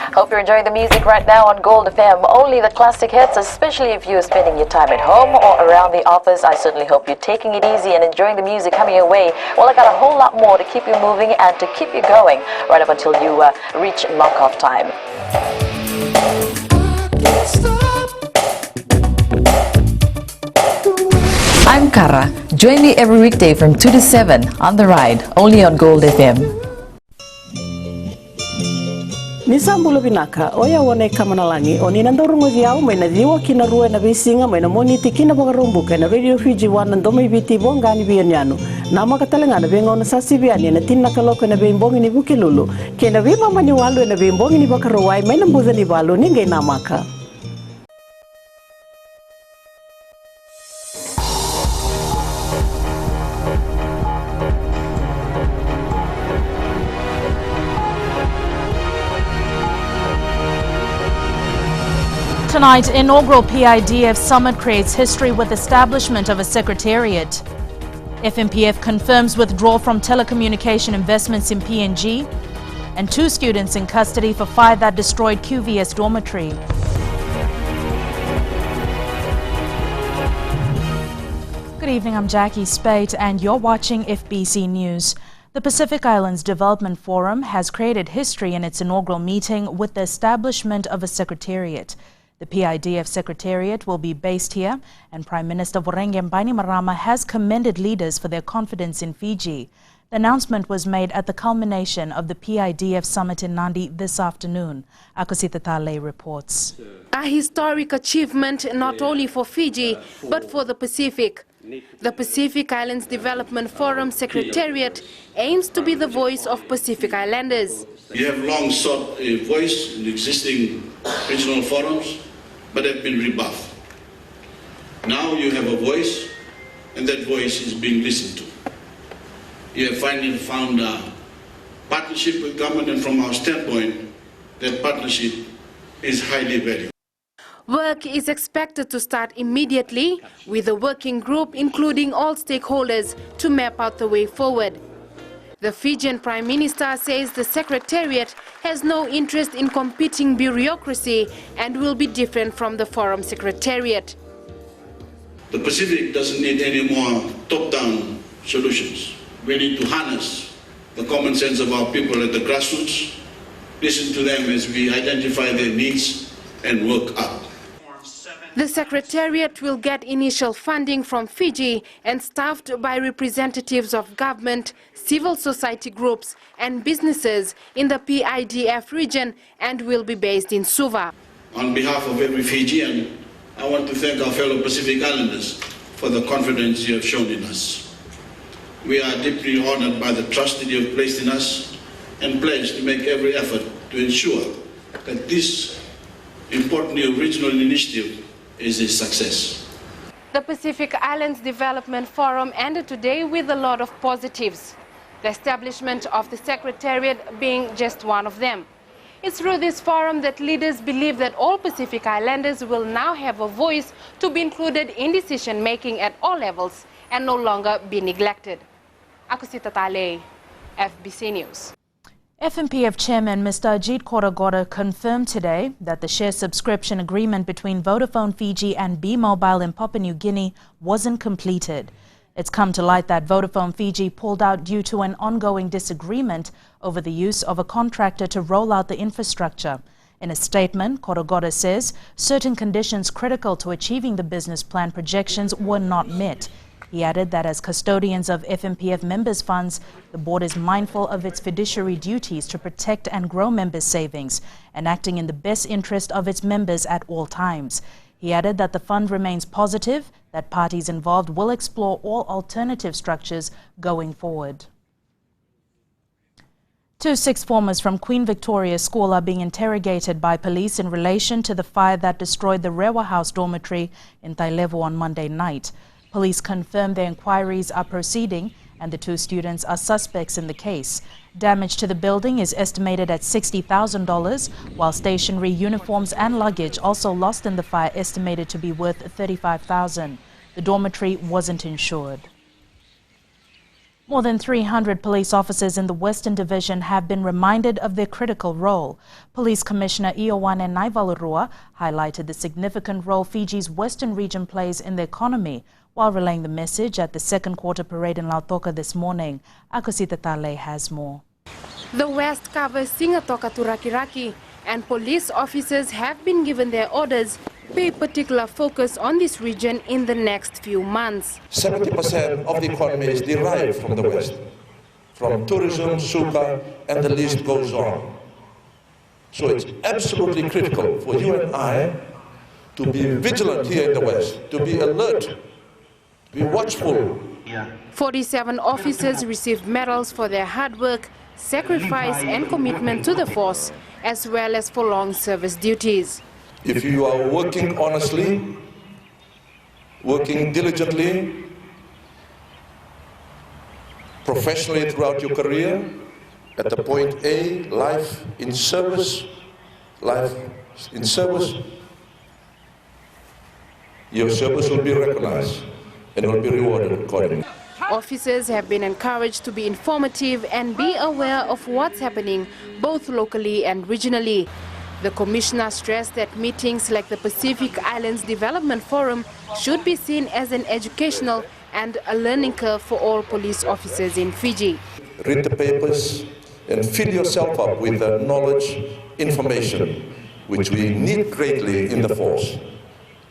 Hope you're enjoying the music right now on Gold FM. Only the classic hits, especially if you're spending your time at home or around the office. I certainly hope you're taking it easy and enjoying the music coming your way. Well, I got a whole lot more to keep you moving and to keep you going right up until you reach lock-off time. I'm Kara. Join me every weekday from 2 to 7 on The Ride, only on Gold FM. Nisambulo binaka oya wone kamanalangi oni nandorungo viao mai na diwa kina rua na bisinga mai na moniti kina bagarumbuka na Radio Fiji wana ndomai biti bongani bianyano na makatalangana benga ona sasi biani na tinna kaloko na bembongi ni bukilulu kena bima mani walu na bembongi ni bakarowai mai na mbuza ni balu ningai namaka. Tonight, inaugural PIDF summit creates history with establishment of a secretariat. FMPF confirms withdrawal from telecommunication investments in PNG. And 2 students in custody for fire that destroyed QVS dormitory. Good evening, I'm Jackie Spate and you're watching FBC News. The Pacific Islands Development Forum has created history in its inaugural meeting with the establishment of a secretariat. The PIDF Secretariat will be based here, and Prime Minister Vorenge Bainimarama has commended leaders for their confidence in Fiji. The announcement was made at the culmination of the PIDF summit in Nandi this afternoon. Akosita Tale reports. A historic achievement not only for Fiji, but for the Pacific. The Pacific Islands Development Forum Secretariat aims to be the voice of Pacific Islanders. You have long sought a voice in existing regional forums, but have been rebuffed. Now you have a voice, and that voice is being listened to. You have finally found a partnership with government, and from our standpoint, that partnership is highly valued. Work is expected to start immediately with a working group including all stakeholders to map out the way forward. The Fijian Prime Minister says the Secretariat has no interest in competing bureaucracy and will be different from the Forum Secretariat. The Pacific doesn't need any more top-down solutions. We need to harness the common sense of our people at the grassroots, listen to them as we identify their needs and work up. The Secretariat will get initial funding from Fiji and staffed by representatives of government, civil society groups and businesses in the PIDF region and will be based in Suva. On behalf of every Fijian, I want to thank our fellow Pacific Islanders for the confidence you have shown in us. We are deeply honored by the trust that you have placed in us and pledge to make every effort to ensure that this important new regional initiative is a success. The Pacific Islands Development Forum ended today with a lot of positives, the establishment of the Secretariat being just one of them. It's through this forum that leaders believe that all Pacific Islanders will now have a voice to be included in decision-making at all levels and no longer be neglected. Akosita Tale, FBC News. FMPF Chairman Mr. Ajit Koragora confirmed today that the share subscription agreement between Vodafone Fiji and B-Mobile in Papua New Guinea wasn't completed. It's come to light that Vodafone Fiji pulled out due to an ongoing disagreement over the use of a contractor to roll out the infrastructure. In a statement, Koragora says certain conditions critical to achieving the business plan projections were not met. He added that as custodians of FMPF members' funds, the board is mindful of its fiduciary duties to protect and grow members' savings and acting in the best interest of its members at all times. He added that the fund remains positive, that parties involved will explore all alternative structures going forward. 2 sixth formers from Queen Victoria School are being interrogated by police in relation to the fire that destroyed the Rewa House dormitory in Tailevu on Monday night. Police confirm their inquiries are proceeding and the 2 students are suspects in the case. Damage to the building is estimated at $60,000, while stationery, uniforms and luggage also lost in the fire estimated to be worth $35,000. The dormitory wasn't insured. More than 300 police officers in the Western Division have been reminded of their critical role. Police Commissioner Ioane Naivalurua highlighted the significant role Fiji's Western region plays in the economy while relaying the message at the second quarter parade in Lautoka this morning. Akosita Tale has more. The West covers Singatoka to Rakiraki, and police officers have been given their orders to pay particular focus on this region in the next few months. 70% of the economy is derived from the West, from tourism, sugar, and the list goes on. So it's absolutely critical for you and I to be vigilant here in the West, to be alert, to be watchful. 47 officers received medals for their hard work, sacrifice and commitment to the force, as well as for long service duties. If you are working honestly, working diligently, professionally throughout your career, at the point A, life in service, your service will be recognized and will be rewarded accordingly. Officers have been encouraged to be informative and be aware of what's happening both locally and regionally. The Commissioner stressed that meetings like the Pacific Islands Development Forum should be seen as an educational and a learning curve for all police officers in Fiji. Read the papers and fill yourself up with the knowledge, information, which we need greatly in the force.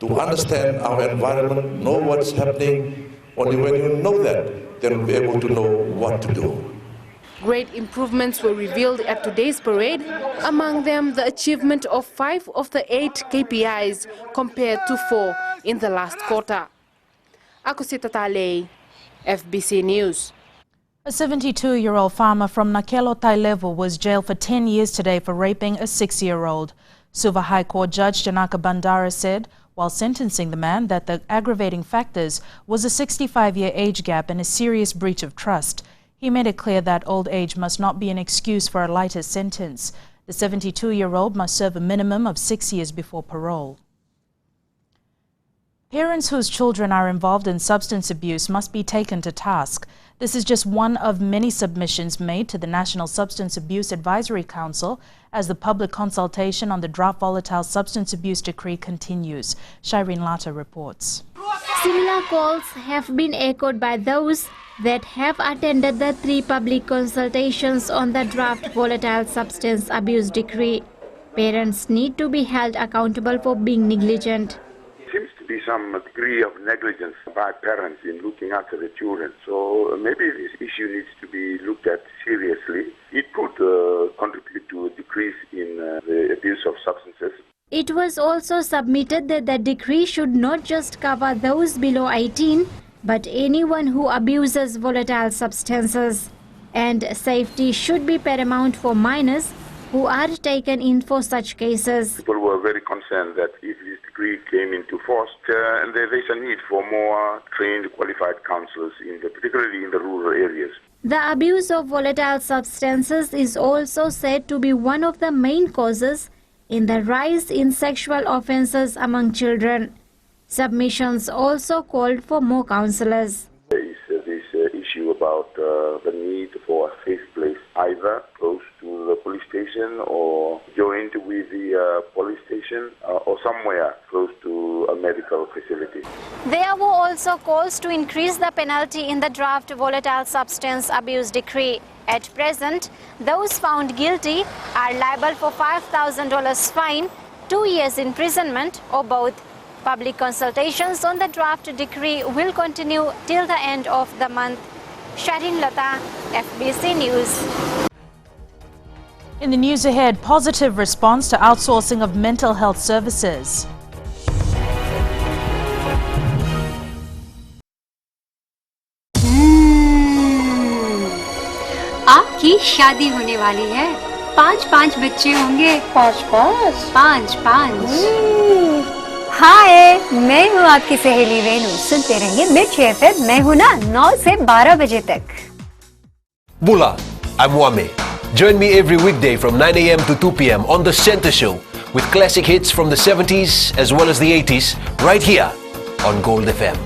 To understand our environment, know what's happening. Only when you know that, then we'll be able to know what to do. Great improvements were revealed at today's parade, among them the achievement of 5 of the 8 KPIs compared to 4 in the last quarter. Akosita Tale, FBC News. A 72-year-old farmer from Nakelo Tailevu was jailed for 10 years today for raping a 6-year-old. Suva High Court Judge Janaka Bandara said, while sentencing the man, that the aggravating factors was a 65-year age gap and a serious breach of trust. He made it clear that old age must not be an excuse for a lighter sentence. The 72-year-old must serve a minimum of 6 years before parole. Parents whose children are involved in substance abuse must be taken to task. This is just one of many submissions made to the National Substance Abuse Advisory Council as the public consultation on the draft Volatile Substance Abuse Decree continues. Shireen Lata reports. Similar calls have been echoed by those that have attended the 3 public consultations on the draft Volatile Substance Abuse Decree. Parents need to be held accountable for being negligent. Seems to be some degree of negligence by parents in looking after the children. So maybe this issue needs to be looked at seriously. It could contribute to a decrease in the abuse of substances. It was also submitted that the decree should not just cover those below 18, but anyone who abuses volatile substances. And safety should be paramount for minors who are taken in for such cases. People were very concerned that if this decree came into force, and there's a need for more trained, qualified counselors, particularly in the rural areas. The abuse of volatile substances is also said to be one of the main causes in the rise in sexual offences among children. Submissions also called for more counsellors. There is this issue about the need for a safe place, either close to the police station or joined with the police station or somewhere close to a medical facility. There were also calls to increase the penalty in the draft Volatile Substance Abuse Decree. At present, those found guilty are liable for $5,000 fine, 2 years imprisonment, or both. Public consultations on the draft decree will continue till the end of the month. Shireen Lata, FBC News. In the news ahead, positive response to outsourcing of mental health services. आपकी शादी होने वाली है, 5 बच्चे होंगे। 5 हाय, मैं हूँ आपकी सहेली रेनू। सुनते रहिए मिर्ची एफएम। मैं हूँ ना 9 से 12 बजे तक। Bula, I'm Wame. Join me every weekday from 9 a.m. to 2 p.m. on The Center Show with classic hits from the 70s as well as the 80s right here on Gold FM.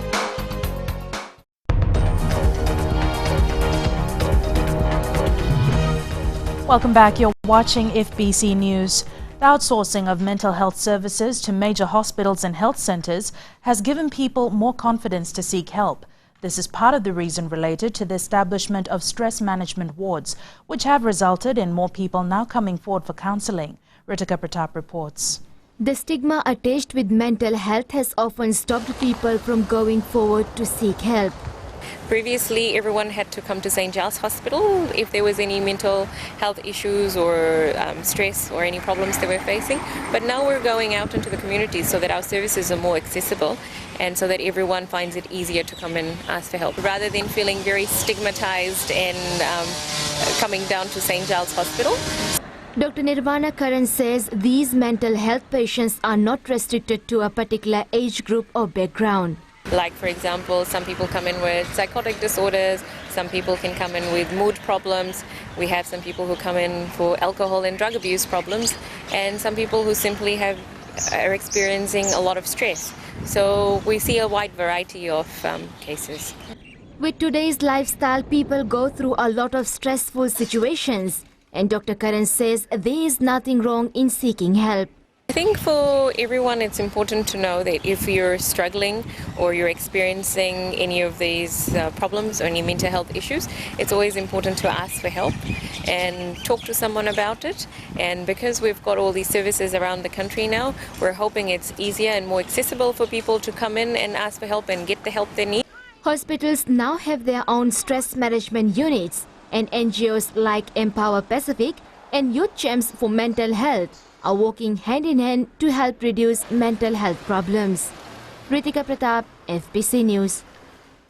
Welcome back. You're watching FBC News. The outsourcing of mental health services to major hospitals and health centres has given people more confidence to seek help. This is part of the reason related to the establishment of stress management wards, which have resulted in more people now coming forward for counselling. Ritika Pratap reports. The stigma attached with mental health has often stopped people from going forward to seek help. Previously, everyone had to come to St. Giles Hospital if there was any mental health issues or stress or any problems they were facing. But now we're going out into the community so that our services are more accessible and so that everyone finds it easier to come and ask for help, rather than feeling very stigmatized and coming down to St. Giles Hospital. Dr. Nirvana Karan says these mental health patients are not restricted to a particular age group or background. Like, for example, some people come in with psychotic disorders, some people can come in with mood problems, we have some people who come in for alcohol and drug abuse problems, and some people who simply are experiencing a lot of stress. So we see a wide variety of cases. With today's lifestyle, people go through a lot of stressful situations, and Dr. Karan says there is nothing wrong in seeking help. I think for everyone it's important to know that if you're struggling or you're experiencing any of these problems or any mental health issues, it's always important to ask for help and talk to someone about it. And because we've got all these services around the country now, we're hoping it's easier and more accessible for people to come in and ask for help and get the help they need. Hospitals now have their own stress management units, and NGOs like Empower Pacific and Youth Champs for Mental Health are working hand in hand to help reduce mental health problems. Ritika Pratap, FBC News.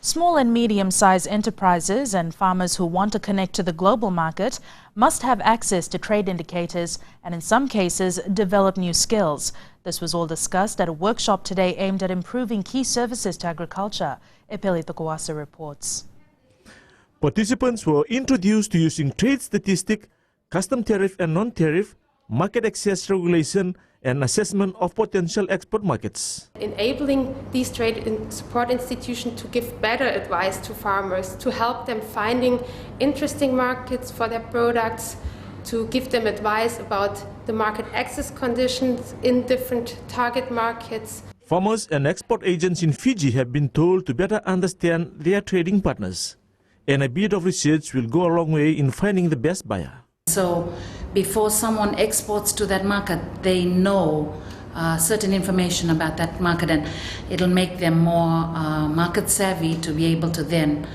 Small and medium-sized enterprises and farmers who want to connect to the global market must have access to trade indicators and in some cases develop new skills. This was all discussed at a workshop today aimed at improving key services to agriculture. Epeli Tokuwasa reports. Participants were introduced to using trade statistic, custom tariff and non-tariff, market access regulation and assessment of potential export markets. Enabling these trade support institutions to give better advice to farmers, to help them finding interesting markets for their products, to give them advice about the market access conditions in different target markets. Farmers and export agents in Fiji have been told to better understand their trading partners, and a bit of research will go a long way in finding the best buyer. So before someone exports to that market, they know certain information about that market, and it'll make them more market savvy to be able to then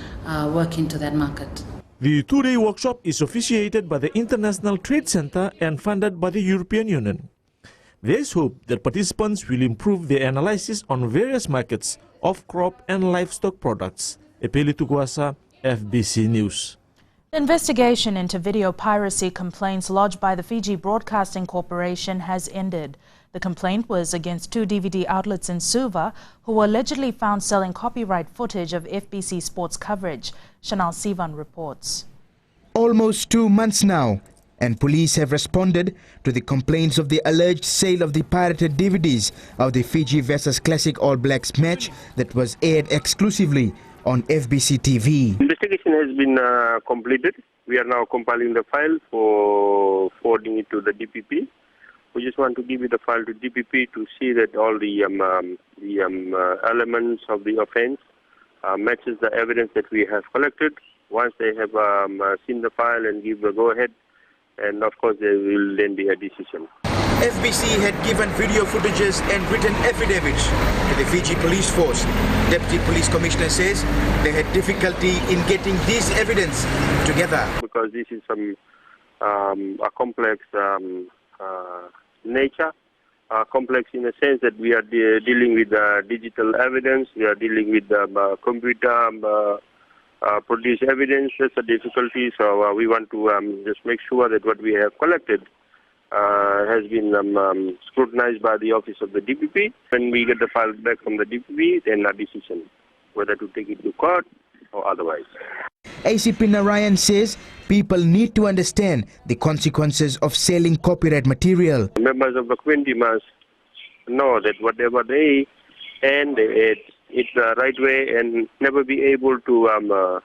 work into that market. The two-day workshop is officiated by the International Trade Center and funded by the European Union. There is hope that participants will improve their analysis on various markets of crop and livestock products. Epeli Tukwasa, FBC News. The investigation into video piracy complaints lodged by the Fiji Broadcasting Corporation has ended. The complaint was against 2 DVD outlets in Suva who were allegedly found selling copyright footage of FBC sports coverage. Chanel Sivan reports. Almost 2 months now, and police have responded to the complaints of the alleged sale of the pirated DVDs of the Fiji vs Classic All Blacks match that was aired exclusively on FBC TV. Investigation has been completed. We are now compiling the file for forwarding it to the DPP. We just want to give you the file to DPP to see that all the elements of the offence matches the evidence that we have collected. Once they have seen the file and give the go-ahead, and of course there will then be a decision. FBC had given video footages and written affidavits to the Fiji Police Force. Deputy Police Commissioner says they had difficulty in getting this evidence together. Because this is a complex nature, complex in the sense that we are dealing with digital evidence, we are dealing with computer produced evidence. That's a difficulty, so we want to just make sure that what we have collected has been scrutinized by the office of the DPP. When we get the file back from the DPP, then a decision whether to take it to court or otherwise. ACP Narayan says people need to understand the consequences of selling copyright material. Members of the community must know that whatever they earn, it's the right way and never be able to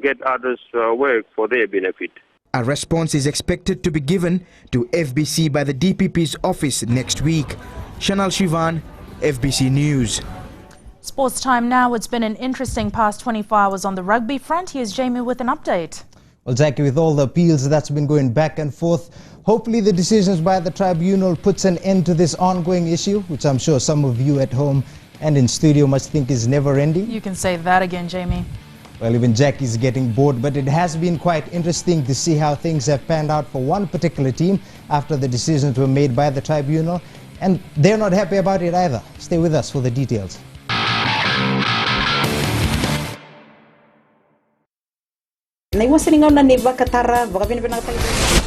get others' work for their benefit. A response is expected to be given to FBC by the DPP's office next week. Shanal Shivan, FBC News. Sports time now. It's been an interesting past 24 hours on the rugby front. Here's Jamie with an update. Well, Jackie, with all the appeals that's been going back and forth, hopefully the decisions by the tribunal puts an end to this ongoing issue, which I'm sure some of you at home and in studio must think is never ending. You can say that again, Jamie. Well, even Jackie's getting bored, but it has been quite interesting to see how things have panned out for one particular team after the decisions were made by the tribunal, and they're not happy about it either. Stay with us for the details.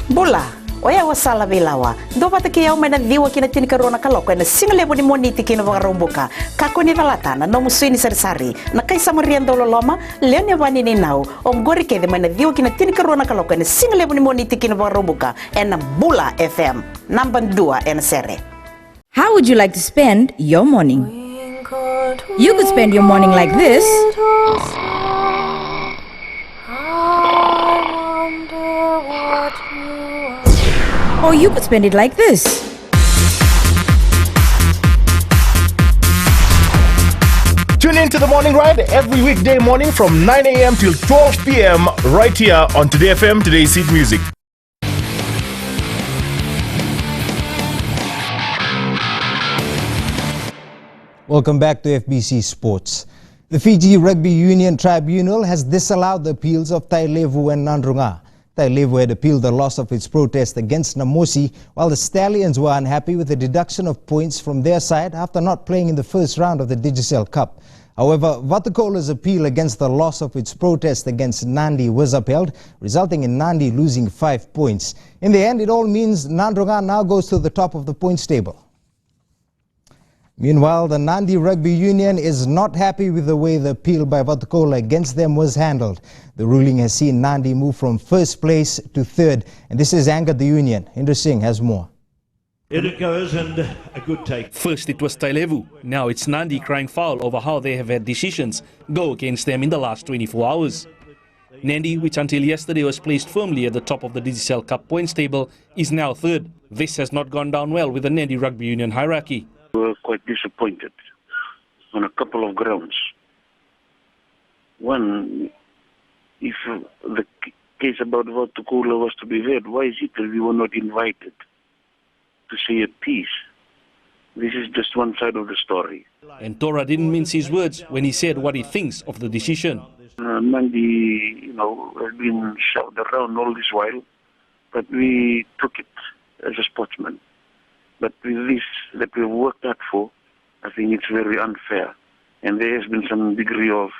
Bola, oya wasala bilawa. Do pataki au mena diwa kina tini karona kaloko na single boni moniti kina vagarumbuka. Kako ni valatana no musini sari na kaisa mariando loloma leone vani ni nau. Omgori ke de mena diwa kina tini karona kaloko na single boni moniti kina vagarumbuka and Bula FM number 2 and sere. How would you like to spend your morning? You could spend your morning like this. Or you could spend it like this. Tune in to the Morning Ride every weekday morning from 9 a.m. till 12 p.m. right here on Today FM, Today's Hit Music. Welcome back to FBC Sports. The Fiji Rugby Union Tribunal has disallowed the appeals of Tailevu and Nandrunga. Tailevu had appealed the loss of its protest against Namosi, while the Stallions were unhappy with the deduction of points from their side after not playing in the first round of the Digicel Cup. However, Vatukola's appeal against the loss of its protest against Nandi was upheld, resulting in Nandi losing 5 points. In the end, it all means Nandrunga now goes to the top of the points table. Meanwhile, the Nandi Rugby Union is not happy with the way the appeal by Vatukola against them was handled. The ruling has seen Nandi move from first place to third, and this has angered the union. Indra Singh has more. In it goes, and a good take. First it was Tailevu, now it's Nandi crying foul over how they have had decisions go against them in the last 24 hours. Nandi, which until yesterday was placed firmly at the top of the Digicel Cup points table, is now third. This has not gone down well with the Nandi Rugby Union hierarchy. We were quite disappointed on a couple of grounds. One, if the case about Vatukula was to be heard, why is it that we were not invited to say a piece? This is just one side of the story. And Tora didn't mince his words when he said what he thinks of the decision. Nandi, has been shouted around all this while, but we took it as a sportsman. But with this that we've worked hard for, I think it's very unfair. And there has been some degree of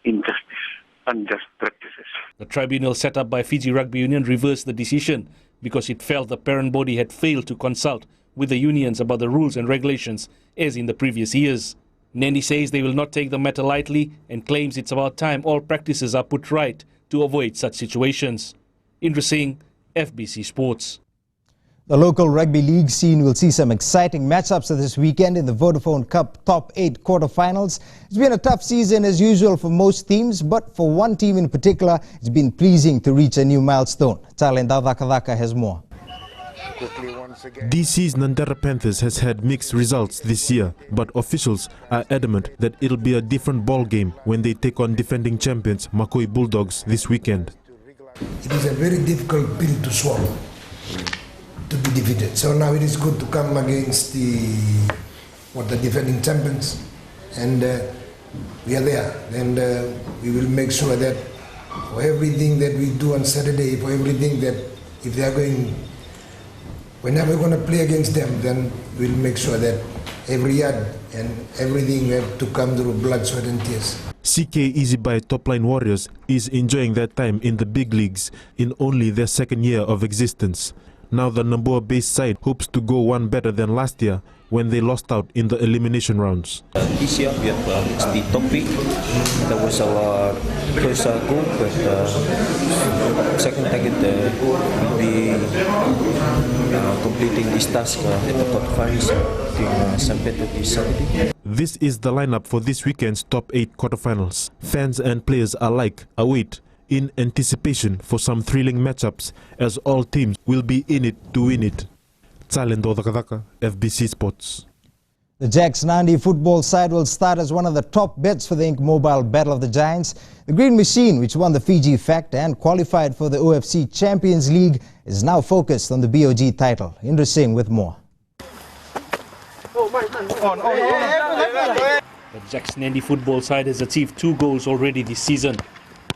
injustice, unjust practices. The tribunal set up by Fiji Rugby Union reversed the decision because it felt the parent body had failed to consult with the unions about the rules and regulations as in the previous years. Nandi says they will not take the matter lightly and claims it's about time all practices are put right to avoid such situations. Indra Singh, FBC Sports. The local rugby league scene will see some exciting matchups this weekend in the Vodafone Cup Top 8 quarterfinals. It's been a tough season as usual for most teams, but for one team in particular, it's been pleasing to reach a new milestone. Talenda Vakavaka has more. DC's Nandera Panthers has had mixed results this year, but officials are adamant that it'll be a different ball game when they take on defending champions Makoi Bulldogs this weekend. It is a very difficult pill to swallow, to be defeated. So now it is good to come against the defending champions, and we are there. And we will make sure that for everything that we do on Saturday, for everything that if they are going, whenever we're going to play against them, then we'll make sure that every yard and everything we have to come through blood, sweat and tears. CK Easybuy Top Line Warriors is enjoying their time in the big leagues in only their second year of existence. Now the Namboa-based side hopes to go one better than last year when they lost out in the elimination rounds. This year we have reached the top 8. That was our first goal, but second target will be completing this task at the quarterfinals in St. Peter this Saturday. This is the lineup for this weekend's top 8 quarterfinals. Fans and players alike await in anticipation for some thrilling matchups as all teams will be in it to win it. Talendo Dakadaka, FBC Sports. The Jacks Nandi football side will start as one of the top bets for the Ink Mobile Battle of the Giants. The Green Machine, which won the Fiji Factor and qualified for the OFC Champions League, is now focused on the BOG title. Indra Singh with more. The Jacks Nandi football side has achieved 2 goals already this season.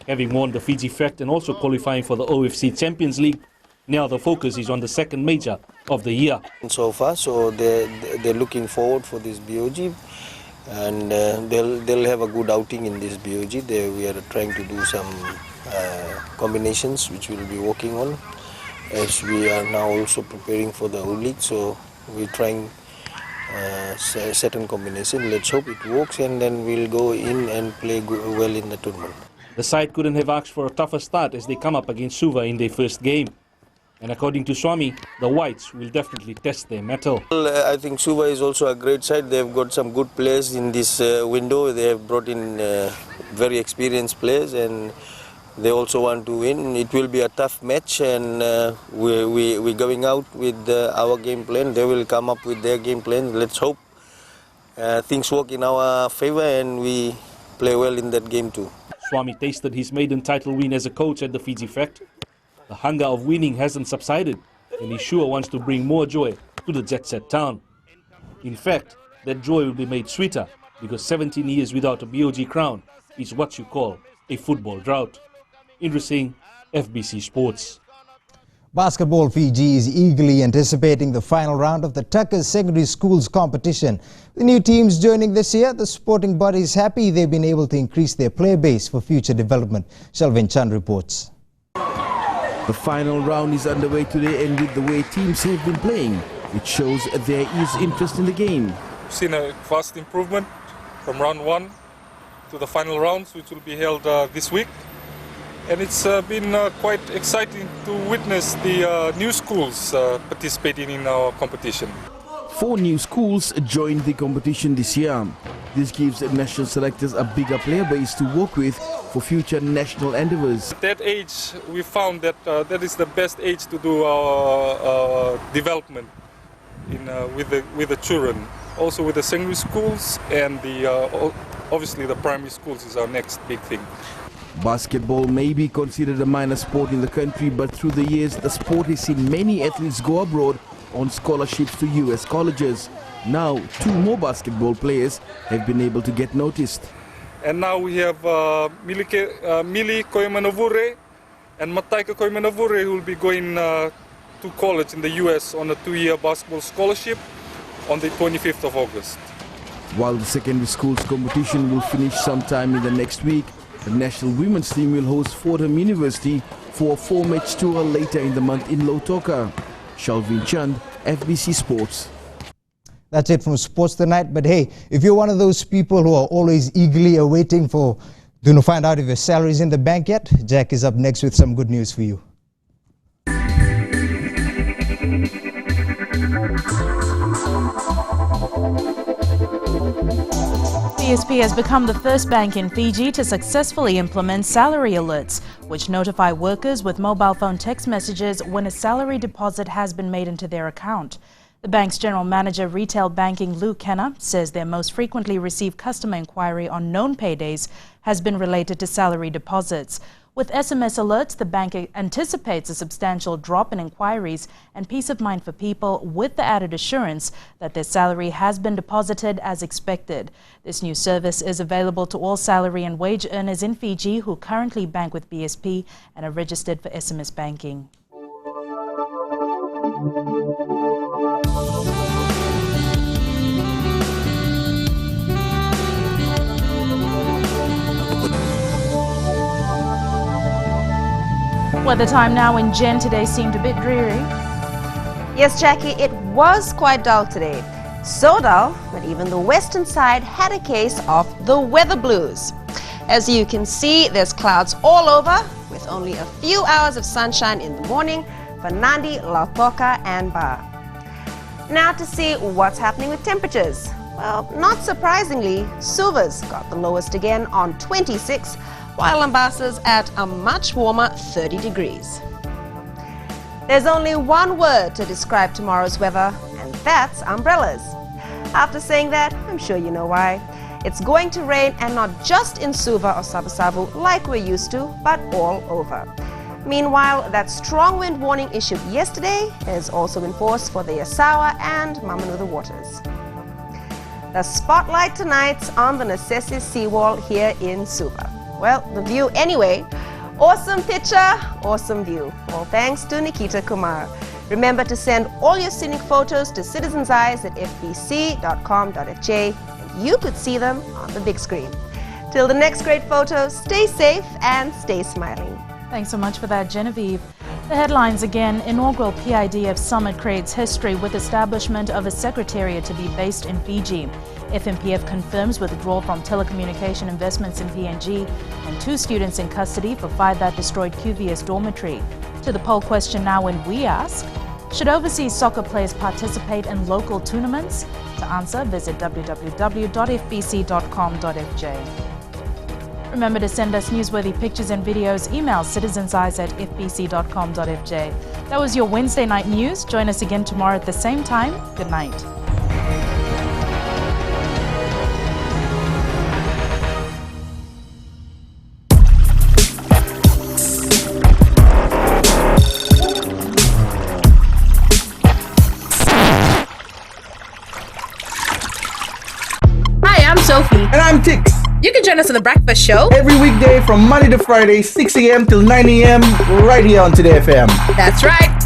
Having won the Fiji Factor and also qualifying for the OFC Champions League, now the focus is on the second major of the year. So far, so they're looking forward for this BOG, and they'll have a good outing in this BOG. We are trying to do some combinations which we'll be working on, as we are now also preparing for the O-League. So we're trying a certain combination. Let's hope it works, and then we'll go in and play well in the tournament. The side couldn't have asked for a tougher start as they come up against Suva in their first game. And according to Swami, the Whites will definitely test their mettle. Well, I think Suva is also a great side. They've got some good players in this window. They have brought in very experienced players, and they also want to win. It will be a tough match, and we're going out with our game plan. They will come up with their game plan. Let's hope things work in our favor and we play well in that game too. Swami tasted his maiden title win as a coach at the Fiji Factor. The hunger of winning hasn't subsided, and he sure wants to bring more joy to the jet-set town. In fact, that joy will be made sweeter because 17 years without a BOG crown is what you call a football drought. Indra Singh, FBC Sports. Basketball Fiji is eagerly anticipating the final round of the Tuckers Secondary Schools competition. The new teams joining this year, the sporting body is happy they've been able to increase their player base for future development. Shalvin Chand reports. The final round is underway today, and with the way teams have been playing, it shows there is interest in the game. We've seen a vast improvement from round 1 to the final rounds, which will be held this week. And it's been quite exciting to witness the new schools participating in our competition. 4 new schools joined the competition this year. This gives national selectors a bigger player base to work with for future national endeavors. At that age, we found that that is the best age to do our development with the children. Also with the secondary schools and obviously the primary schools is our next big thing. Basketball may be considered a minor sport in the country, but through the years, the sport has seen many athletes go abroad on scholarships to US colleges. Now, 2 more basketball players have been able to get noticed. And now we have Mili Koimanavure and Mataika Koimanavure, who will be going to college in the US on a 2-year basketball scholarship on the 25th of August. While the secondary schools competition will finish sometime in the next week, the national women's team will host Fordham University for a 4-match tour later in the month in Lautoka. Shalvin Chand, FBC Sports. That's it from Sports Tonight. But hey, if you're one of those people who are always eagerly awaiting to find out if your salary is in the bank yet, Jack is up next with some good news for you. BSP has become the first bank in Fiji to successfully implement salary alerts, which notify workers with mobile phone text messages when a salary deposit has been made into their account. The bank's general manager, retail banking Lou Kenna, says their most frequently received customer inquiry on known paydays has been related to salary deposits. With SMS alerts, the bank anticipates a substantial drop in inquiries and peace of mind for people, with the added assurance that their salary has been deposited as expected. This new service is available to all salary and wage earners in Fiji who currently bank with BSP and are registered for SMS banking. Weather time now in Jen today seemed a bit dreary. Yes, Jackie, it was quite dull today. So dull that even the western side had a case of the weather blues. As you can see, there's clouds all over with only a few hours of sunshine in the morning for Nandi, Lautoka and Ba. Now to see what's happening with temperatures. Well, not surprisingly, Suva's got the lowest again on 26, while Ambassador's at a much warmer 30 degrees. There's only one word to describe tomorrow's weather, and that's umbrellas. After saying that, I'm sure you know why. It's going to rain, and not just in Suva or Savu like we're used to, but all over. Meanwhile, that strong wind warning issued yesterday has also been forced for the Yasawa and Mamanuca waters. The spotlight tonight's on the Necessi seawall here in Suva. Well, the view anyway. Awesome picture, awesome view. All thanks to Nikita Kumar. Remember to send all your scenic photos to citizenseyes@fbc.com.fj and you could see them on the big screen. Till the next great photo, stay safe and stay smiling. Thanks so much for that, Genevieve. The headlines again. Inaugural PIDF summit creates history with establishment of a secretariat to be based in Fiji. FMPF confirms withdrawal from telecommunication investments in PNG, and 2 students in custody for fire that destroyed QVS dormitory. To the poll question now, when we ask, should overseas soccer players participate in local tournaments? To answer, visit www.fbc.com.fj. Remember to send us newsworthy pictures and videos. Email citizenseyes@fbc.com.fj. That was your Wednesday night news. Join us again tomorrow at the same time. Good night. Hi, I'm Sophie. And I'm Tix. You can join us on The Breakfast Show every weekday from Monday to Friday, 6 a.m. till 9 a.m. right here on Today FM. That's right.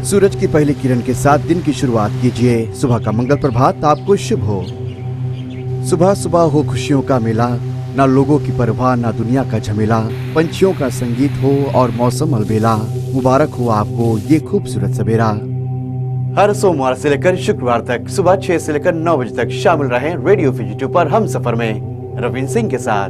सूरज की पहली किरण के साथ दिन की शुरुआत कीजिए। सुबह का मंगल प्रभात आपको शुभ हो। सुबह सुबह हो खुशियों का मेला, ना लोगों की परवाह ना दुनिया का झमेला। पंछियों का संगीत हो और मौसम अलबेला। मुबारक हो आपको ये खूबसूरत सवेरा। हर सोमवार से लेकर शुक्रवार तक सुबह 6 से लेकर 9 बजे तक शामिल रहें रेडियो FBC 2 पर हम सफर में रविंद्र सिंह के साथ।